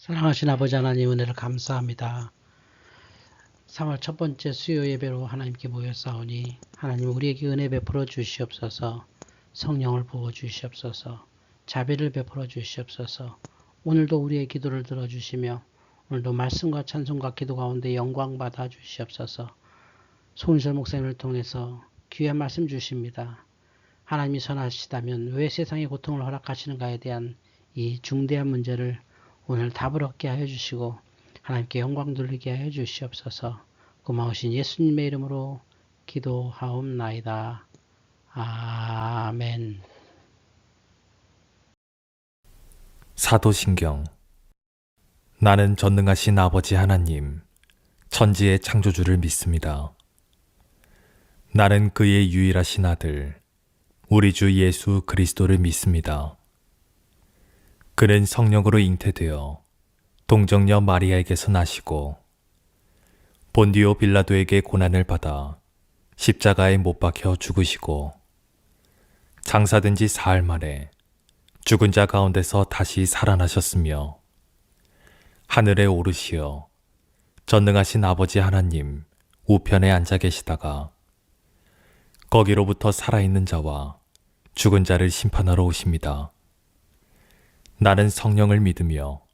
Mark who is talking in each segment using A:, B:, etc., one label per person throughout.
A: 사랑하신 아버지 하나님 은혜를 감사합니다. 3월 첫 번째 수요 예배로 하나님께 모였사오니 하나님 우리에게 은혜 베풀어 주시옵소서. 성령을 부어 주시옵소서. 자비를 베풀어 주시옵소서. 오늘도 우리의 기도를 들어주시며 오늘도 말씀과 찬송과 기도 가운데 영광 받아 주시옵소서. 손실 목사님을 통해서 귀한 말씀 주십니다. 하나님이 선하시다면 왜 세상에 고통을 허락하시는가에 대한 이 중대한 문제를 오늘 답을 얻게 하여 주시고 하나님께 영광 돌리게 하여 주시옵소서. 고마우신 예수님의 이름으로 기도하옵나이다. 아멘.
B: 사도신경. 나는 전능하신 아버지 하나님, 천지의 창조주를 믿습니다. 나는 그의 유일하신 아들, 우리 주 예수 그리스도를 믿습니다. 그는 성령으로 잉태되어 동정녀 마리아에게서 나시고 본디오 빌라도에게 고난을 받아 십자가에 못 박혀 죽으시고 장사된 지 사흘 만에 죽은 자 가운데서 다시 살아나셨으며 하늘에 오르시어 전능하신 아버지 하나님 우편에 앉아 계시다가 거기로부터 살아있는 자와 죽은 자를 심판하러 오십니다. 나는 성령을 믿으며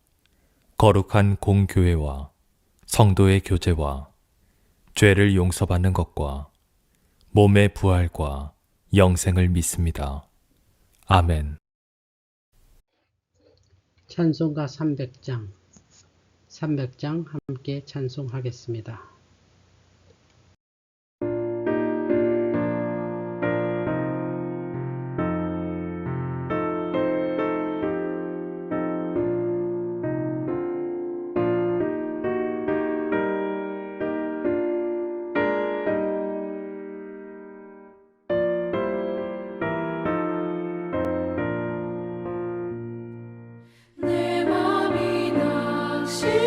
B: 거룩한 공교회와 성도의 교제와 죄를 용서받는 것과 몸의 부활과 영생을 믿습니다. 아멘.
A: 찬송가 300장 함께 찬송하겠습니다.
C: 내 맘이 낙심되며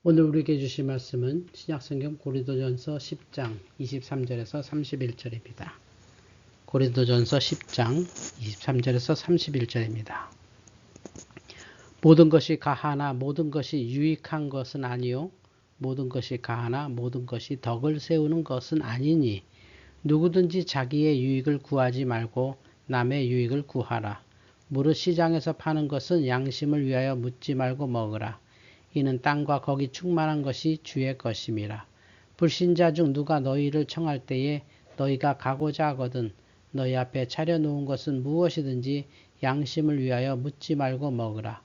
A: 오늘 우리에게 주신 말씀은 신약성경 고린도전서 10장 23절에서 31절입니다. 고린도전서 10장 23절에서 31절입니다. 모든 것이 가하나 모든 것이 유익한 것은 아니요 모든 것이 가하나 모든 것이 덕을 세우는 것은 아니니 누구든지 자기의 유익을 구하지 말고 남의 유익을 구하라. 무릇 시장에서 파는 것은 양심을 위하여 묻지 말고 먹으라. 이는 땅과 거기 충만한 것이 주의 것임이라. 불신자 중 누가 너희를 청할 때에 너희가 가고자 하거든 너희 앞에 차려놓은 것은 무엇이든지 양심을 위하여 묻지 말고 먹으라.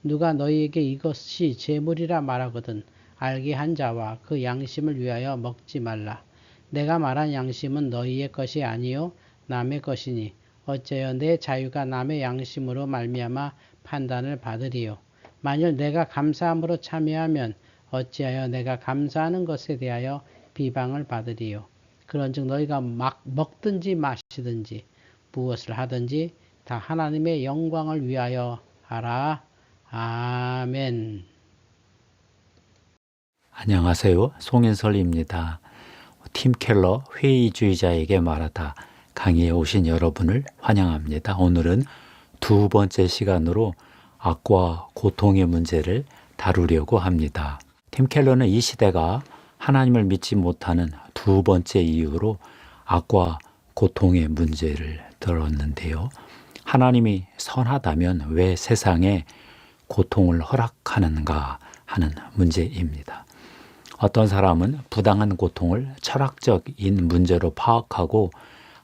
A: 누가 너희에게 이것이 재물이라 말하거든 알게 한 자와 그 양심을 위하여 먹지 말라. 내가 말한 양심은 너희의 것이 아니요 남의 것이니 어째여 내 자유가 남의 양심으로 말미암아 판단을 받으리요. 만일 내가 감사함으로 참여하면 어찌하여 내가 감사하는 것에 대하여 비방을 받으리요. 그런즉 너희가 막 먹든지 마시든지 무엇을 하든지 다 하나님의 영광을 위하여 하라. 아멘.
C: 안녕하세요. 송인설입니다. 팀 켈러 회의주의자에게 말하다 강의에 오신 여러분을 환영합니다. 오늘은 두 번째 시간으로 악과 고통의 문제를 다루려고 합니다. 팀 켈러는 이 시대가 하나님을 믿지 못하는 두 번째 이유로 악과 고통의 문제를 들었는데요. 하나님이 선하다면 왜 세상에 고통을 허락하는가 하는 문제입니다. 어떤 사람은 부당한 고통을 철학적인 문제로 파악하고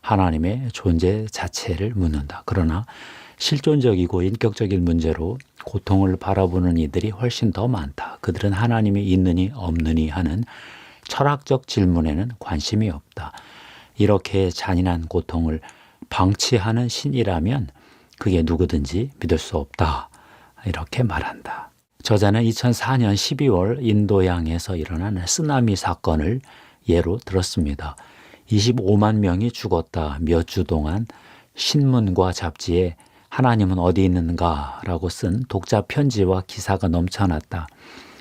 C: 하나님의 존재 자체를 묻는다. 그러나 실존적이고 인격적인 문제로 고통을 바라보는 이들이 훨씬 더 많다. 그들은 하나님이 있느니 없느니 하는 철학적 질문에는 관심이 없다. 이렇게 잔인한 고통을 방치하는 신이라면 그게 누구든지 믿을 수 없다. 이렇게 말한다. 저자는 2004년 12월 인도양에서 일어난 쓰나미 사건을 예로 들었습니다. 25만 명이 죽었다. 몇 주 동안 신문과 잡지에 하나님은 어디 있는가? 라고 쓴 독자 편지와 기사가 넘쳐났다.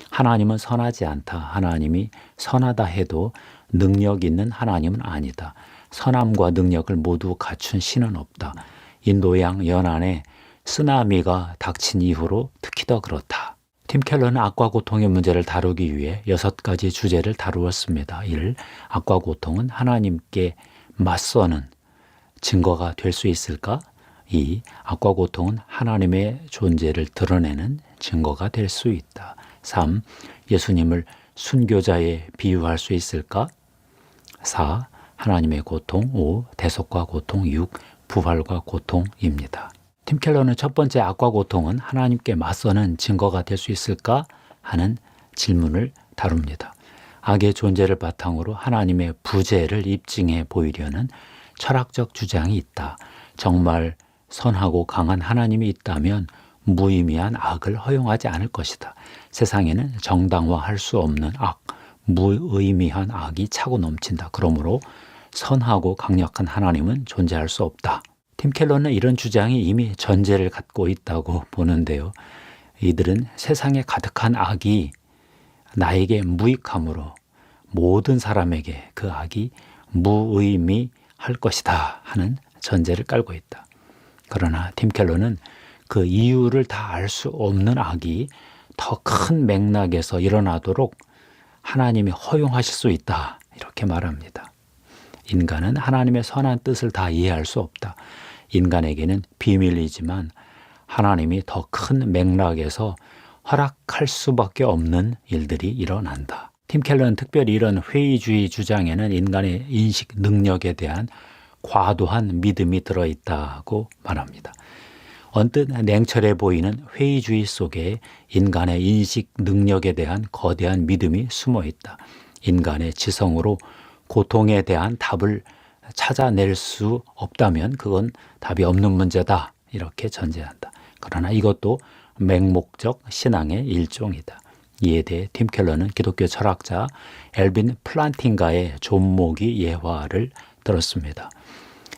C: 하나님은 선하지 않다. 하나님이 선하다 해도 능력 있는 하나님은 아니다. 선함과 능력을 모두 갖춘 신은 없다. 인도양 연안에 쓰나미가 닥친 이후로 특히 더 그렇다. 팀 켈러는 악과 고통의 문제를 다루기 위해 6가지 주제를 다루었습니다. 1. 악과 고통은 하나님께 맞서는 증거가 될 수 있을까? 2. 악과 고통은 하나님의 존재를 드러내는 증거가 될 수 있다. 3. 예수님을 순교자에 비유할 수 있을까? 4. 하나님의 고통. 5. 대속과 고통. 6. 부활과 고통입니다. 팀 켈러는 첫 번째 악과 고통은 하나님께 맞서는 증거가 될 수 있을까 하는 질문을 다룹니다. 악의 존재를 바탕으로 하나님의 부재를 입증해 보이려는 철학적 주장이 있다. 정말 선하고 강한 하나님이 있다면 무의미한 악을 허용하지 않을 것이다. 세상에는 정당화할 수 없는 악, 무의미한 악이 차고 넘친다. 그러므로 선하고 강력한 하나님은 존재할 수 없다. 팀 켈러는 이런 주장이 이미 전제를 갖고 있다고 보는데요. 이들은 세상에 가득한 악이 나에게 무익함으로 모든 사람에게 그 악이 무의미할 것이다 하는 전제를 깔고 있다. 그러나 팀 켈러는 그 이유를 다 알 수 없는 악이 더 큰 맥락에서 일어나도록 하나님이 허용하실 수 있다 이렇게 말합니다. 인간은 하나님의 선한 뜻을 다 이해할 수 없다. 인간에게는 비밀이지만 하나님이 더 큰 맥락에서 허락할 수밖에 없는 일들이 일어난다. 팀 켈러는 특별히 이런 회의주의 주장에는 인간의 인식 능력에 대한 과도한 믿음이 들어있다고 말합니다. 언뜻 냉철해 보이는 회의주의 속에 인간의 인식 능력에 대한 거대한 믿음이 숨어 있다. 인간의 지성으로 고통에 대한 답을 찾아낼 수 없다면 그건 답이 없는 문제다 이렇게 전제한다. 그러나 이것도 맹목적 신앙의 일종이다. 이에 대해 팀 켈러는 기독교 철학자 엘빈 플란팅가의 존모기 예화를 들었습니다.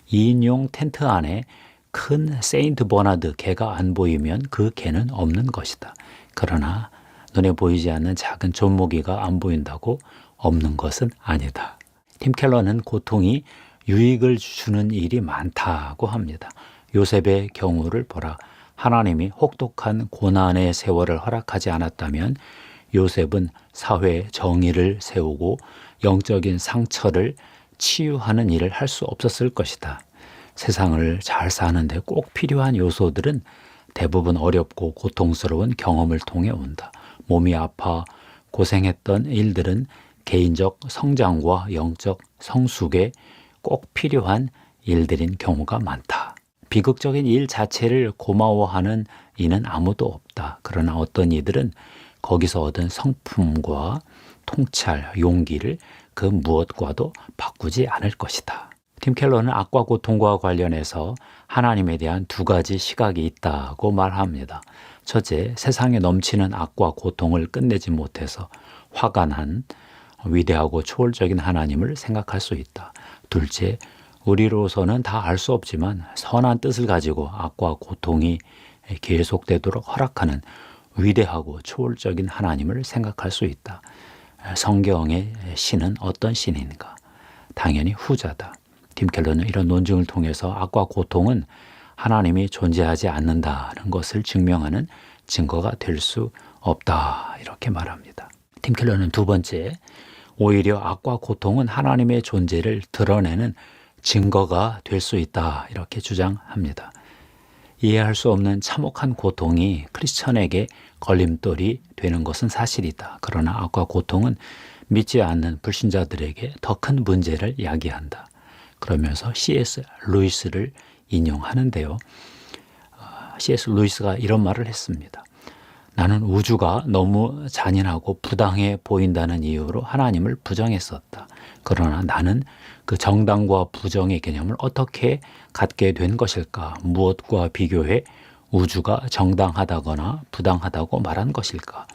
C: 2인용 텐트 안에 큰 세인트 버나드 개가 안 보이면 그 개는 없는 것이다. 그러나 눈에 보이지 않는 작은 젖먹이가 안 보인다고 없는 것은 아니다. 팀 켈러는 고통이 유익을 주는 일이 많다고 합니다. 요셉의 경우를 보라. 하나님이 혹독한 고난의 세월을 허락하지 않았다면 요셉은 사회 정의를 세우고 영적인 상처를 치유하는 일을 할 수 없었을 것이다. 세상을 잘 사는데 꼭 필요한 요소들은 대부분 어렵고 고통스러운 경험을 통해 온다. 몸이 아파 고생했던 일들은 개인적 성장과 영적 성숙에 꼭 필요한 일들인 경우가 많다. 비극적인 일 자체를 고마워하는 이는 아무도 없다. 그러나 어떤 이들은 거기서 얻은 성품과 통찰, 용기를 그 무엇과도 바꾸지 않을 것이다. 팀 켈러는 악과 고통과 관련해서 하나님에 대한 두 가지 시각이 있다고 말합니다. 첫째, 세상에 넘치는 악과 고통을 끝내지 못해서 화가 난 위대하고 초월적인 하나님을 생각할 수 있다. 둘째, 우리로서는 다 알 수 없지만 선한 뜻을 가지고 악과 고통이 계속되도록 허락하는 위대하고 초월적인 하나님을 생각할 수 있다. 성경의 신은 어떤 신인가? 당연히 후자다. 팀 켈러는 이런 논증을 통해서 악과 고통은 하나님이 존재하지 않는다는 것을 증명하는 증거가 될 수 없다. 이렇게 말합니다. 팀 켈러는 두 번째, 오히려 악과 고통은 하나님의 존재를 드러내는 증거가 될 수 있다. 이렇게 주장합니다. 이해할 수 없는 참혹한 고통이 크리스천에게 걸림돌이 되는 것은 사실이다. 그러나 악과 고통은 믿지 않는 불신자들에게 더 큰 문제를 야기한다. 그러면서 C.S. 루이스를 인용하는데요. C.S. 루이스가 이런 말을 했습니다. 나는 우주가 너무 잔인하고 부당해 보인다는 이유로 하나님을 부정했었다. 그러나 나는 그 정당과 부정의 개념을 어떻게 갖게 된 것일까? 무엇과 비교해 우주가 정당하다거나 부당하다고 말한 것일까?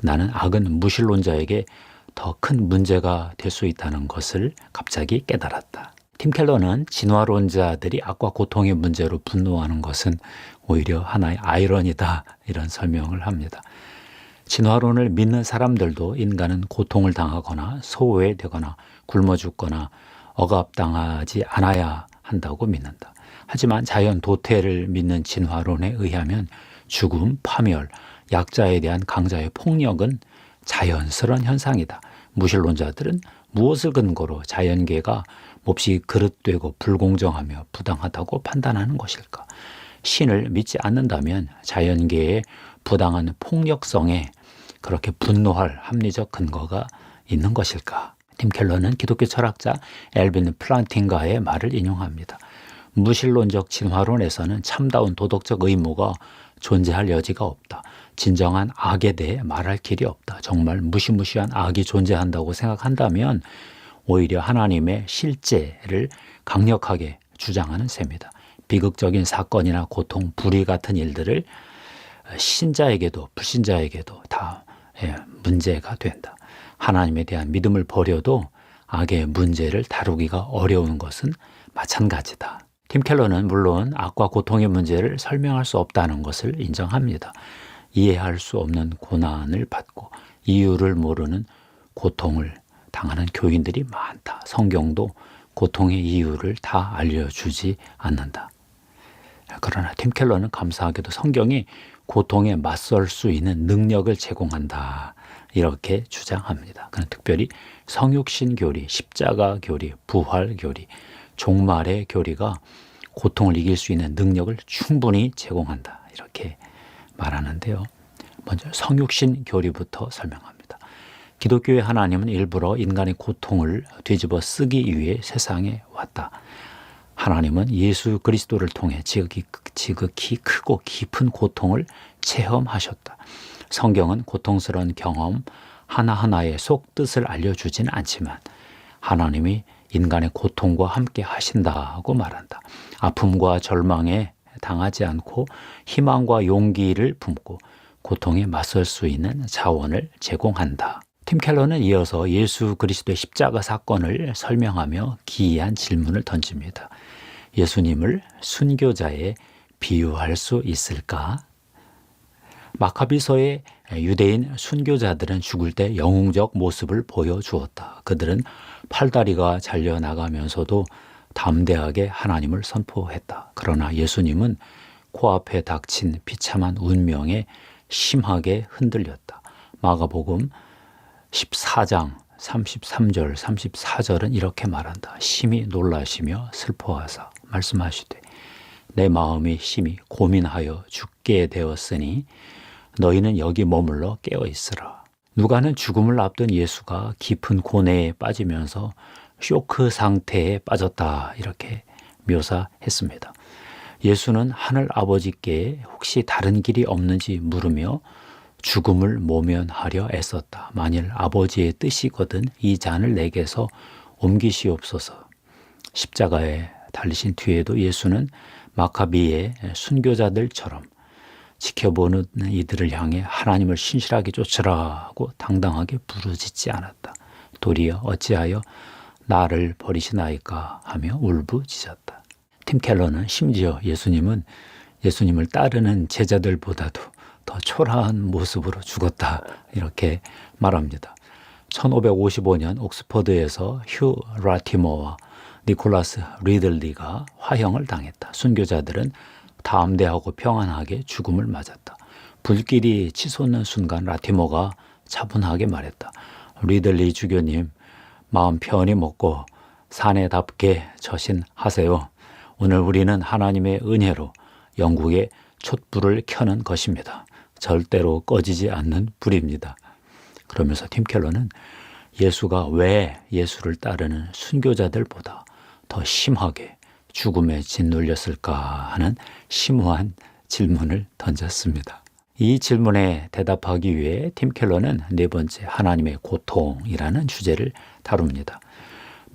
C: 나는 악은 무신론자에게 더 큰 문제가 될 수 있다는 것을 갑자기 깨달았다. 팀 켈러는 진화론자들이 악과 고통의 문제로 분노하는 것은 오히려 하나의 아이러니다, 이런 설명을 합니다. 진화론을 믿는 사람들도 인간은 고통을 당하거나 소외되거나 굶어 죽거나 억압당하지 않아야 한다고 믿는다. 하지만 자연 도태를 믿는 진화론에 의하면 죽음, 파멸, 약자에 대한 강자의 폭력은 자연스러운 현상이다. 무신론자들은 무엇을 근거로 자연계가 몹시 그릇되고 불공정하며 부당하다고 판단하는 것일까? 신을 믿지 않는다면 자연계의 부당한 폭력성에 그렇게 분노할 합리적 근거가 있는 것일까? 팀 켈러는 기독교 철학자 엘빈 플란팅가의 말을 인용합니다. 무신론적 진화론에서는 참다운 도덕적 의무가 존재할 여지가 없다. 진정한 악에 대해 말할 길이 없다. 정말 무시무시한 악이 존재한다고 생각한다면 오히려 하나님의 실제를 강력하게 주장하는 셈이다. 비극적인 사건이나 고통, 불의 같은 일들을 신자에게도 불신자에게도 다 문제가 된다. 하나님에 대한 믿음을 버려도 악의 문제를 다루기가 어려운 것은 마찬가지다. 팀 켈러는 물론 악과 고통의 문제를 설명할 수 없다는 것을 인정합니다. 이해할 수 없는 고난을 받고 이유를 모르는 고통을 당하는 교인들이 많다. 성경도 고통의 이유를 다 알려주지 않는다. 그러나 팀 켈러는 감사하게도 성경이 고통에 맞설 수 있는 능력을 제공한다. 이렇게 주장합니다. 그는 특별히 성육신 교리, 십자가 교리, 부활 교리, 종말의 교리가 고통을 이길 수 있는 능력을 충분히 제공한다. 이렇게 말하는데요. 먼저 성육신 교리부터 설명합니다. 기독교의 하나님은 일부러 인간의 고통을 뒤집어 쓰기 위해 세상에 왔다. 하나님은 예수 그리스도를 통해 지극히 크고 깊은 고통을 체험하셨다. 성경은 고통스러운 경험 하나하나의 속뜻을 알려주진 않지만 하나님이 인간의 고통과 함께 하신다고 말한다. 아픔과 절망에 당하지 않고 희망과 용기를 품고 고통에 맞설 수 있는 자원을 제공한다. 팀 켈러는 이어서 예수 그리스도의 십자가 사건을 설명하며 기이한 질문을 던집니다. 예수님을 순교자에 비유할 수 있을까? 마카비서의 유대인 순교자들은 죽을 때 영웅적 모습을 보여주었다. 그들은 팔다리가 잘려나가면서도 담대하게 하나님을 선포했다. 그러나 예수님은 코앞에 닥친 비참한 운명에 심하게 흔들렸다. 마가복음 14장 33절 34절은 이렇게 말한다. 심히 놀라시며 슬퍼하사 말씀하시되 내 마음이 심히 고민하여 죽게 되었으니 너희는 여기 머물러 깨어 있으라. 누가는 죽음을 앞둔 예수가 깊은 고뇌에 빠지면서 쇼크 상태에 빠졌다 이렇게 묘사했습니다. 예수는 하늘 아버지께 혹시 다른 길이 없는지 물으며 죽음을 모면하려 애썼다. 만일 아버지의 뜻이거든 이 잔을 내게서 옮기시옵소서. 십자가에 달리신 뒤에도 예수는 마카비의 순교자들처럼 지켜보는 이들을 향해 하나님을 신실하게 쫓으라고 당당하게 부르짖지 않았다. 도리어 어찌하여 나를 버리시나이까 하며 울부짖었다. 팀 켈러는 심지어 예수님을 따르는 제자들보다도 더 초라한 모습으로 죽었다 이렇게 말합니다. 1555년 옥스퍼드에서 휴 라티머와 니콜라스 리들리가 화형을 당했다. 순교자들은 담대하고 평안하게 죽음을 맞았다. 불길이 치솟는 순간 라티머가 차분하게 말했다. 리들리 주교님, 마음 편히 먹고 사내답게 처신하세요. 오늘 우리는 하나님의 은혜로 영국의 촛불을 켜는 것입니다. 절대로 꺼지지 않는 불입니다. 그러면서 팀 켈러는 예수가 왜 예수를 따르는 순교자들보다 더 심하게 죽음에 짓눌렸을까 하는 심오한 질문을 던졌습니다. 이 질문에 대답하기 위해 팀 켈러는 네 번째 하나님의 고통이라는 주제를 다룹니다.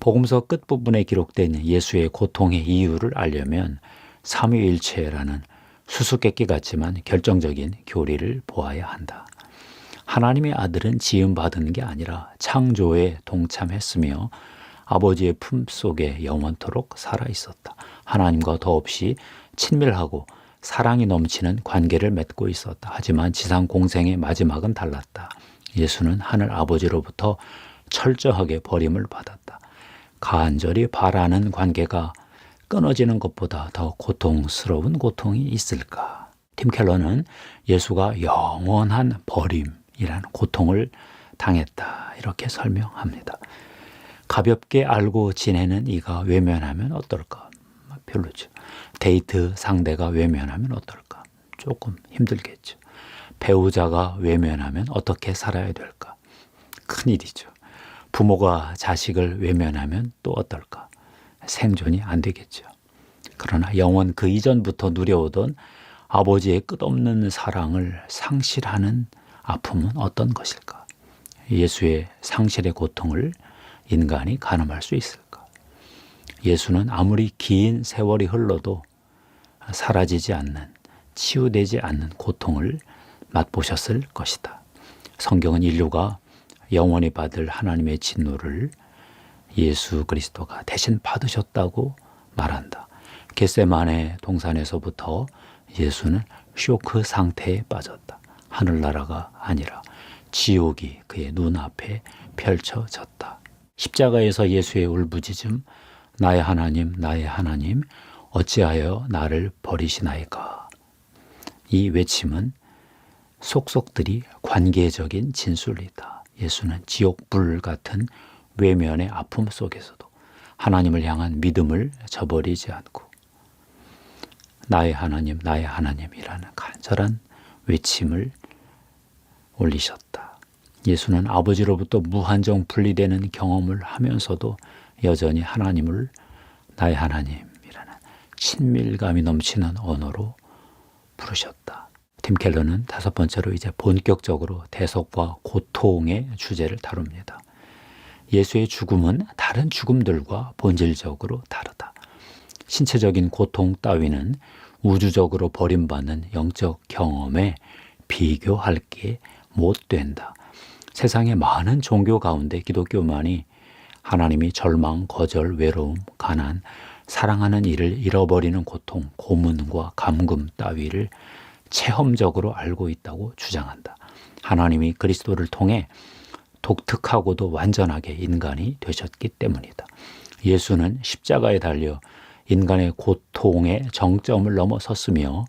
C: 복음서 끝부분에 기록된 예수의 고통의 이유를 알려면 삼위일체라는 수수께끼 같지만 결정적인 교리를 보아야 한다. 하나님의 아들은 지음받은 게 아니라 창조에 동참했으며 아버지의 품속에 영원토록 살아있었다. 하나님과 더없이 친밀하고 사랑이 넘치는 관계를 맺고 있었다. 하지만 지상 공생의 마지막은 달랐다. 예수는 하늘 아버지로부터 철저하게 버림을 받았다. 간절히 바라는 관계가 끊어지는 것보다 더 고통스러운 고통이 있을까? 팀 켈러는 예수가 영원한 버림이라는 고통을 당했다 이렇게 설명합니다. 가볍게 알고 지내는 이가 외면하면 어떨까? 별로죠. 데이트 상대가 외면하면 어떨까? 조금 힘들겠죠. 배우자가 외면하면 어떻게 살아야 될까? 큰일이죠. 부모가 자식을 외면하면 또 어떨까? 생존이 안 되겠죠. 그러나 영원 그 이전부터 누려오던 아버지의 끝없는 사랑을 상실하는 아픔은 어떤 것일까? 예수의 상실의 고통을 인간이 가늠할 수 있을까? 예수는 아무리 긴 세월이 흘러도 사라지지 않는, 치유되지 않는 고통을 맛보셨을 것이다. 성경은 인류가 영원히 받을 하나님의 진노를 예수 그리스도가 대신 받으셨다고 말한다. 겟세마네 동산에서부터 예수는 쇼크 상태에 빠졌다. 하늘나라가 아니라 지옥이 그의 눈앞에 펼쳐졌다. 십자가에서 예수의 울부짖음, 나의 하나님, 나의 하나님, 어찌하여 나를 버리시나이까? 이 외침은 속속들이 관계적인 진술이다. 예수는 지옥불 같은 외면의 아픔 속에서도 하나님을 향한 믿음을 저버리지 않고 나의 하나님이라는 간절한 외침을 올리셨다. 예수는 아버지로부터 무한정 분리되는 경험을 하면서도 여전히 하나님을 나의 하나님이라는 친밀감이 넘치는 언어로 부르셨다. 팀 켈러는 다섯 번째로 이제 본격적으로 대속과 고통의 주제를 다룹니다. 예수의 죽음은 다른 죽음들과 본질적으로 다르다. 신체적인 고통 따위는 우주적으로 버림받는 영적 경험에 비교할 게 못 된다. 세상의 많은 종교 가운데 기독교만이 하나님이 절망, 거절, 외로움, 가난, 사랑하는 이를 잃어버리는 고통, 고문과 감금 따위를 체험적으로 알고 있다고 주장한다. 하나님이 그리스도를 통해 독특하고도 완전하게 인간이 되셨기 때문이다. 예수는 십자가에 달려 인간의 고통의 정점을 넘어섰으며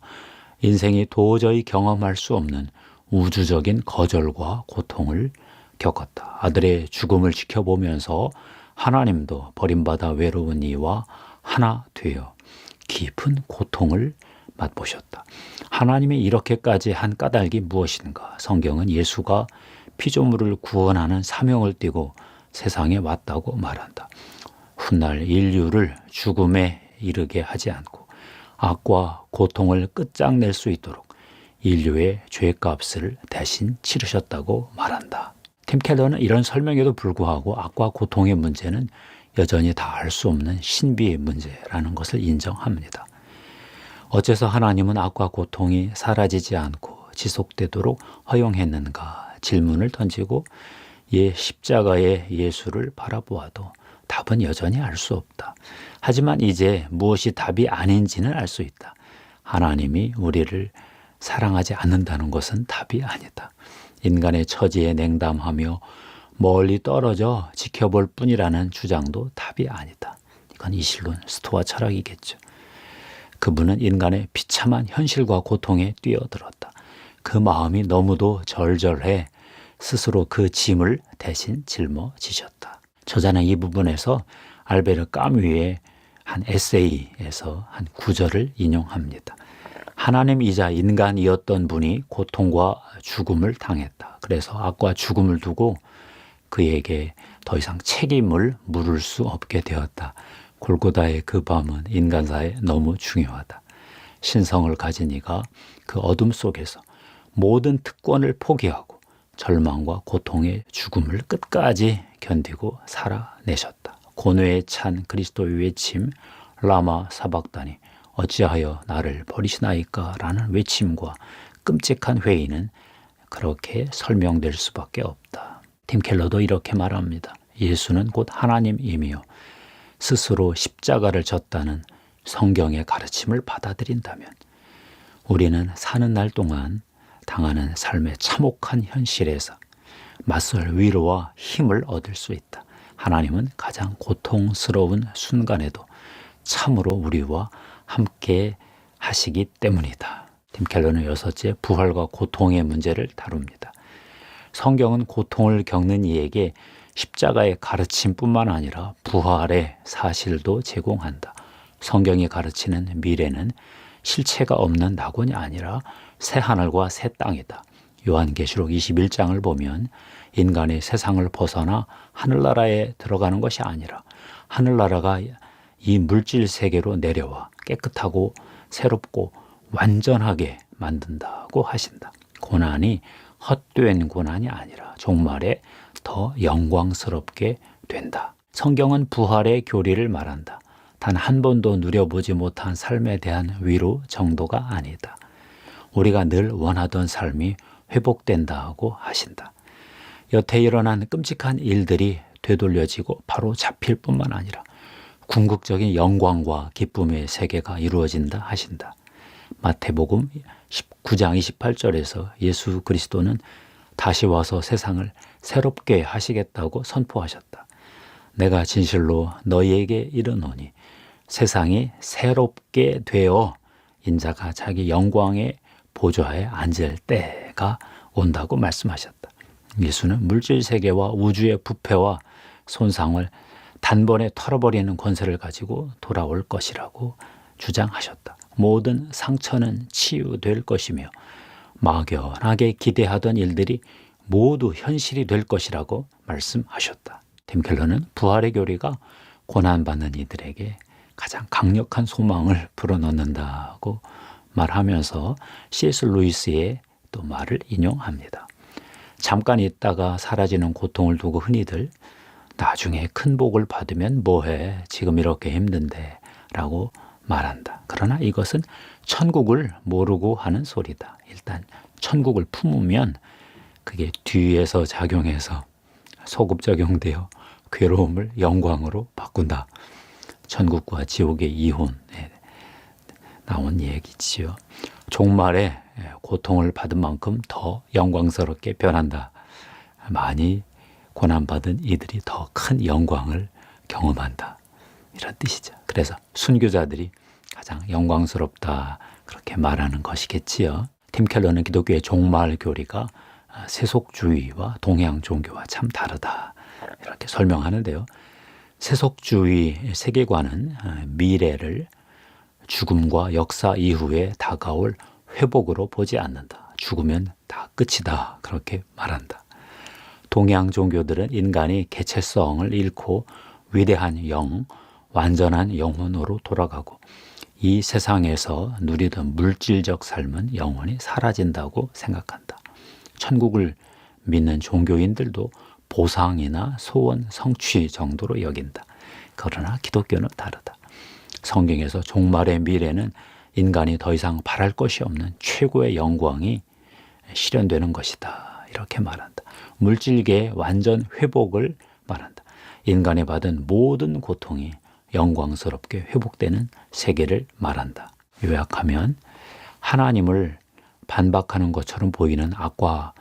C: 인생이 도저히 경험할 수 없는 우주적인 거절과 고통을 겪었다. 아들의 죽음을 지켜보면서 하나님도 버림받아 외로운 이와 하나 되어 깊은 고통을 맛보셨다. 하나님이 이렇게까지 한 까닭이 무엇인가? 성경은 예수가 피조물을 구원하는 사명을 띠고 세상에 왔다고 말한다. 훗날 인류를 죽음에 이르게 하지 않고 악과 고통을 끝장낼 수 있도록 인류의 죄값을 대신 치르셨다고 말한다. 팀 켈러는 이런 설명에도 불구하고 악과 고통의 문제는 여전히 다 알 수 없는 신비의 문제라는 것을 인정합니다. 어째서 하나님은 악과 고통이 사라지지 않고 지속되도록 허용했는가 질문을 던지고 십자가의 예수를 바라보아도 답은 여전히 알 수 없다. 하지만 이제 무엇이 답이 아닌지는 알 수 있다. 하나님이 우리를 사랑하지 않는다는 것은 답이 아니다. 인간의 처지에 냉담하며 멀리 떨어져 지켜볼 뿐이라는 주장도 답이 아니다. 이건 이실론 스토아 철학이겠죠. 그분은 인간의 비참한 현실과 고통에 뛰어들었다. 그 마음이 너무도 절절해 스스로 그 짐을 대신 짊어지셨다. 저자는 이 부분에서 알베르 까뮈의 한 에세이에서 한 구절을 인용합니다. 하나님이자 인간이었던 분이 고통과 죽음을 당했다. 그래서 악과 죽음을 두고 그에게 더 이상 책임을 물을 수 없게 되었다. 골고다의 그 밤은 인간사에 너무 중요하다. 신성을 가진 이가 그 어둠 속에서 모든 특권을 포기하고 절망과 고통의 죽음을 끝까지 견디고 살아내셨다. 고뇌에 찬 그리스도의 외침 라마 사박다니 어찌하여 나를 버리시나이까 라는 외침과 끔찍한 회의는 그렇게 설명될 수밖에 없다. 팀 켈러도 이렇게 말합니다. 예수는 곧 하나님이며 스스로 십자가를 졌다는 성경의 가르침을 받아들인다면 우리는 사는 날 동안 당하는 삶의 참혹한 현실에서 맞설 위로와 힘을 얻을 수 있다. 하나님은 가장 고통스러운 순간에도 참으로 우리와 함께 하시기 때문이다. 팀 켈러는 6째 부활과 고통의 문제를 다룹니다. 성경은 고통을 겪는 이에게 십자가의 가르침뿐만 아니라 부활의 사실도 제공한다. 성경이 가르치는 미래는 실체가 없는 낙원이 아니라 새 하늘과 새 땅이다. 요한계시록 21장을 보면 인간이 세상을 벗어나 하늘나라에 들어가는 것이 아니라 하늘나라가 이 물질 세계로 내려와 깨끗하고 새롭고 완전하게 만든다고 하신다. 고난이 헛된 고난이 아니라 종말에 더 영광스럽게 된다. 성경은 부활의 교리를 말한다. 단 한 번도 누려보지 못한 삶에 대한 위로 정도가 아니다. 우리가 늘 원하던 삶이 회복된다고 하신다. 여태 일어난 끔찍한 일들이 되돌려지고 바로 잡힐 뿐만 아니라 궁극적인 영광과 기쁨의 세계가 이루어진다 하신다. 마태복음 19장 28절에서 예수 그리스도는 다시 와서 세상을 새롭게 하시겠다고 선포하셨다. 내가 진실로 너희에게 이르노니 세상이 새롭게 되어 인자가 자기 영광의 보좌에 앉을 때가 온다고 말씀하셨다. 예수는 물질 세계와 우주의 부패와 손상을 단번에 털어버리는 권세를 가지고 돌아올 것이라고 주장하셨다. 모든 상처는 치유될 것이며 막연하게 기대하던 일들이 모두 현실이 될 것이라고 말씀하셨다. 팀 켈러는 부활의 교리가 고난받는 이들에게 가장 강력한 소망을 불어넣는다고 말하면서 C.S. 루이스의 또 말을 인용합니다. 잠깐 있다가 사라지는 고통을 두고 흔히들 나중에 큰 복을 받으면 뭐해 지금 이렇게 힘든데 라고 말한다. 그러나 이것은 천국을 모르고 하는 소리다. 일단 천국을 품으면 그게 뒤에서 작용해서 소급작용되어 괴로움을 영광으로 바꾼다. 천국과 지옥의 이혼에 나온 얘기지요. 종말에 고통을 받은 만큼 더 영광스럽게 변한다. 많이 고난받은 이들이 더 큰 영광을 경험한다. 이런 뜻이죠. 그래서 순교자들이 가장 영광스럽다. 그렇게 말하는 것이겠지요. 팀 켈러는 기독교의 종말 교리가 세속주의와 동양 종교와 참 다르다. 이렇게 설명하는데요. 세속주의 세계관은 미래를 죽음과 역사 이후에 다가올 회복으로 보지 않는다. 죽으면 다 끝이다. 그렇게 말한다. 동양 종교들은 인간이 개체성을 잃고 위대한 영, 완전한 영혼으로 돌아가고 이 세상에서 누리던 물질적 삶은 영원히 사라진다고 생각한다. 천국을 믿는 종교인들도 보상이나 소원 성취 정도로 여긴다. 그러나 기독교는 다르다. 성경에서 종말의 미래는 인간이 더 이상 바랄 것이 없는 최고의 영광이 실현되는 것이다. 이렇게 말한다. 물질계의 완전 회복을 말한다. 인간이 받은 모든 고통이 영광스럽게 회복되는 세계를 말한다. 요약하면 하나님을 반박하는 것처럼 보이는 악과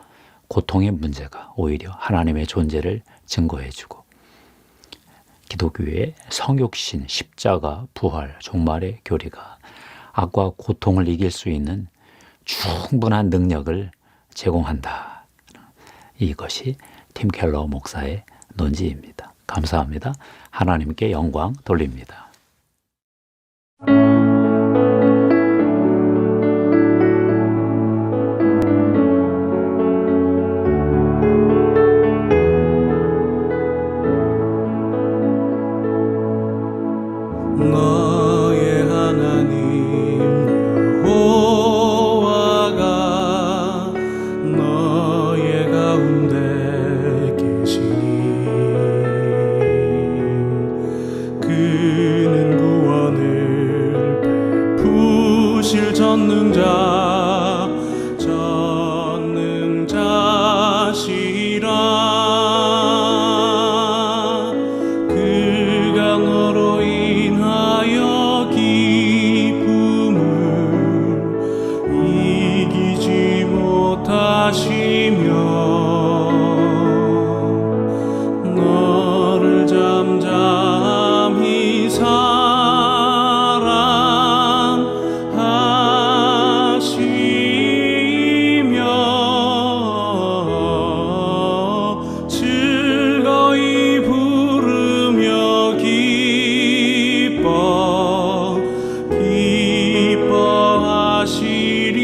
C: 고통의 문제가 오히려 하나님의 존재를 증거해주고 기독교의 성육신, 십자가, 부활, 종말의 교리가 악과 고통을 이길 수 있는 충분한 능력을 제공한다. 이것이 팀 켈러 목사의 논지입니다. 감사합니다. 하나님께 영광 돌립니다.
D: 너의 하나님 여호와가 너의 가운데 계시니 그는 구원을 베푸실 전능자시라. 그가 너로 인하여 기쁨을 이기지 못하시며 너를 잠잠히 사랑하시며 즐거이 부르며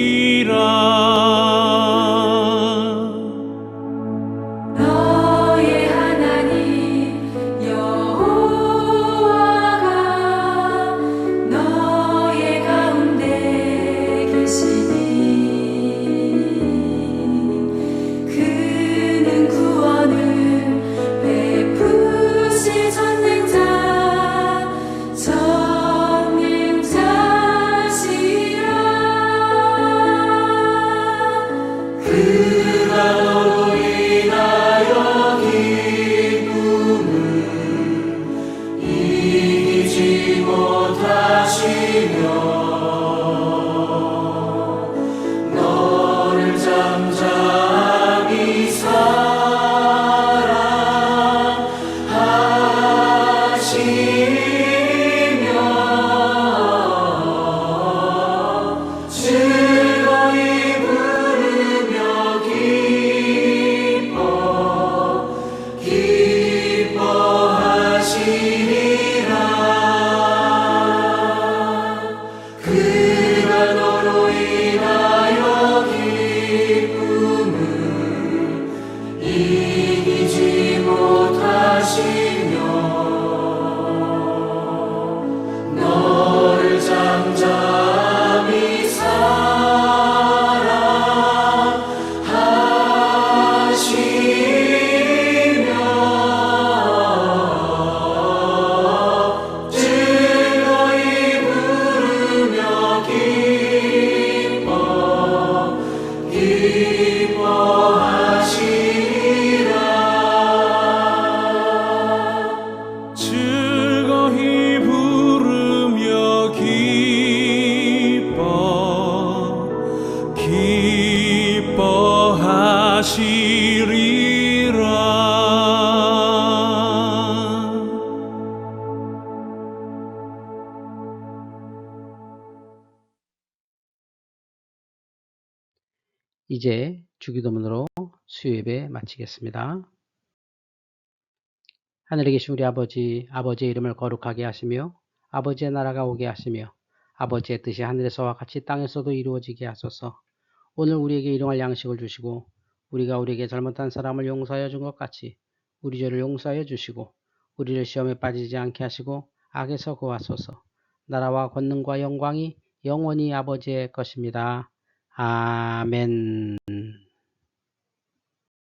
D: 기뻐하시리라.
E: 너의 하나님 여호와가 너의 가운데 계시니 그는 구원을 베푸실 전능자시라. 그가 너로 인하여 기쁨을 이기지 못하시며 너를 잠잠히 사랑하시며 즐거이 부르며 기뻐하시리라. 그가 너로 인하여 기쁨을 이기지 못하시며 너를 잠잠히 사랑하시며 즐거이 부르며 기뻐하시리라. 즐거이 부르며 기뻐하시리라.
D: 기뻐하시리라.
A: 이제 주기도문으로 수요 예배 마치겠습니다. 하늘에 계신 우리 아버지, 아버지의 이름을 거룩하게 하시며 아버지의 나라가 오게 하시며 아버지의 뜻이 하늘에서와 같이 땅에서도 이루어지게 하소서. 오늘 우리에게 일용할 양식을 주시고 우리가 우리에게 잘못한 사람을 용서하여 준 것 같이 우리 죄를 용서하여 주시고 우리를 시험에 빠지지 않게 하시고 악에서 구하소서. 나라와 권능과 영광이 영원히 아버지의 것입니다. 아멘.